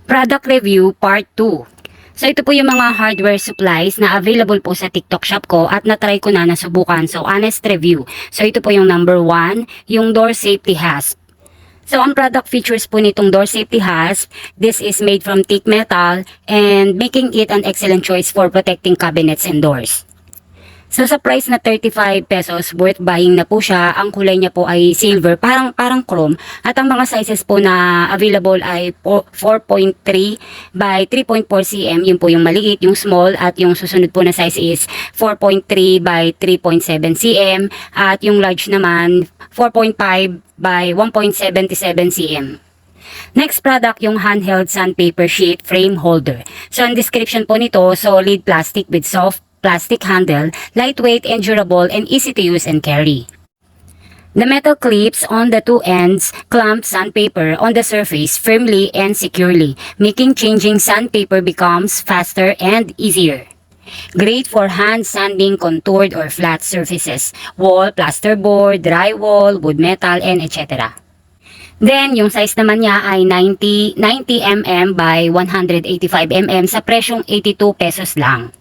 Product Review Part 2. So ito po yung mga hardware supplies na available po sa TikTok shop ko at natry ko na nasubukan. So honest review. So ito po yung number 1, yung door safety hasp. So ang product features po nitong door safety hasp, this is made from thick metal and making it an excellent choice for protecting cabinets and doors. So sa price na 35 pesos, worth buying na po siya. Ang kulay niya po ay silver, parang chrome. At ang mga sizes po na available ay 4.3 by 3.4 cm. Yun po yung maliit, yung small. At yung susunod po na size is 4.3 by 3.7 cm. At yung large naman, 4.5 by 1.77 cm. Next product, yung handheld sandpaper sheet frame holder. So ang description po nito, solid plastic with soft plastic handle, lightweight and durable and easy to use and carry. The metal clips on the two ends clamp sandpaper on the surface firmly and securely, making changing sandpaper becomes faster and easier. Great for hand sanding contoured or flat surfaces, wall, plasterboard, drywall, wood metal, and etc. Then, yung size naman niya ay 90 mm by 185 mm sa presyong 82 pesos lang.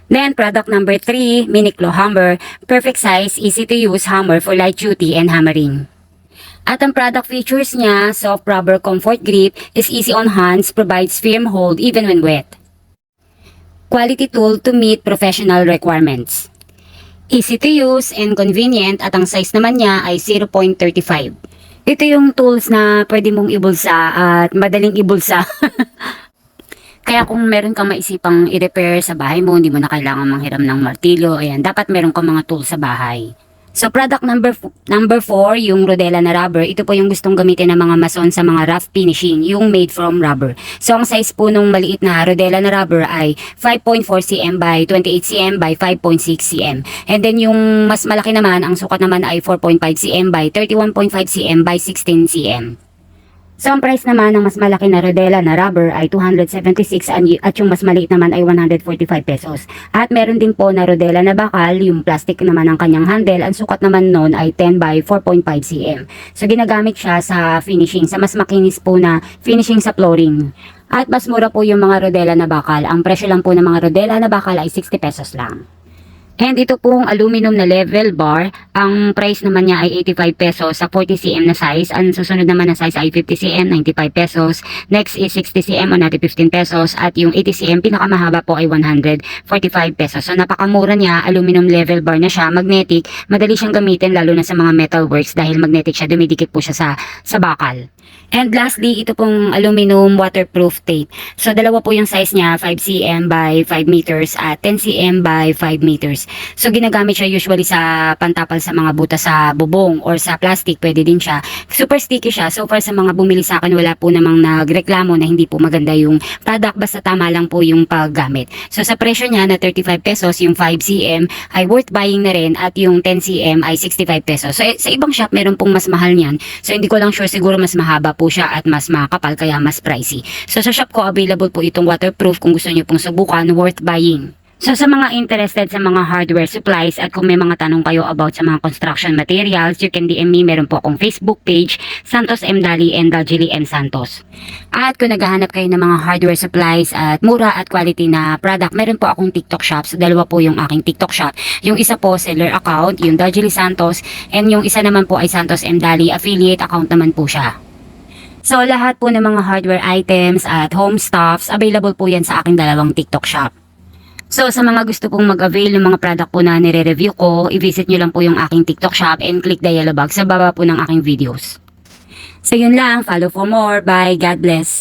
Then, product number 3, mini claw hammer, perfect size, easy to use hammer for light duty and hammering. At ang product features niya, soft rubber comfort grip, is easy on hands, provides firm hold even when wet. Quality tool to meet professional requirements. Easy to use and convenient at ang size naman niya ay 0.35. Ito yung tools na pwede mong ibulsa at madaling ibulsa. Kaya kung meron kang maisipang i-repair sa bahay mo, hindi mo na kailangan manghiram ng martilyo, ayan, dapat meron kang mga tools sa bahay. So product number 4, yung rodela na rubber, ito po yung gustong gamitin ng mga mason sa mga rough finishing, yung made from rubber. So ang size po nung maliit na rodela na rubber ay 5.4 cm by 28 cm by 5.6 cm. And then yung mas malaki naman, ang sukat naman ay 4.5 cm by 31.5 cm by 16 cm. So, ang price naman ng mas malaki na rodela na rubber ay 276 at yung mas maliit naman ay 145 pesos. At meron din po na rodela na bakal, yung plastic naman ang kanyang handle, ang sukat naman nun ay 10 by 4.5 cm. So, ginagamit siya sa finishing, sa mas makinis po na finishing sa flooring. At mas mura po yung mga rodela na bakal. Ang presyo lang po ng mga rodela na bakal ay 60 pesos lang. And ito pong aluminum na level bar, ang price naman niya ay 85 pesos sa 40 cm na size. Ang susunod naman na size ay 50 cm, 95 pesos. Next is 60 cm, 115 pesos. At yung 80 cm, pinakamahaba po ay 145 pesos. So napakamura niya, aluminum level bar na siya, magnetic. Madali siyang gamitin lalo na sa mga metalworks dahil magnetic siya, dumidikit po siya sa bakal. And lastly, ito pong aluminum waterproof tape. So, dalawa po yung size niya, 5 cm by 5 meters at 10 cm by 5 meters. So, ginagamit siya usually sa pantapal sa mga butas sa bubong or sa plastic, pwede din siya. Super sticky siya. So far sa mga bumili sa akin, wala po namang nagreklamo na hindi po maganda yung product, basta tama lang po yung paggamit. So, sa presyo niya na 35 pesos, yung 5 cm ay worth buying na rin at yung 10 cm ay 65 pesos. So, sa ibang shop, meron pong mas mahal niyan. So, hindi ko lang sure, siguro mas mahaba po siya at mas makapal kaya mas pricey. So sa shop ko available po itong waterproof kung gusto niyo pong subukan, worth buying. So sa mga interested sa mga hardware supplies at kung may mga tanong kayo about sa mga construction materials, you can DM me. Meron po akong Facebook page, Santos M. Dali and Daljili M. Santos. At kung naghahanap kayo ng mga hardware supplies at mura at quality na product, meron po akong TikTok shop. So dalawa po yung aking TikTok shop. Yung isa po seller account, yung Daljili Santos, and yung isa naman po ay Santos M. Dali, affiliate account naman po siya. So, lahat po ng mga hardware items at home stuffs, available po yan sa aking dalawang TikTok shop. So, sa mga gusto pong mag-avail ng mga product po na nire-review ko, i-visit nyo lang po yung aking TikTok shop and click the yellow box sa baba po ng aking videos. So, yun lang. Follow for more. Bye. God bless.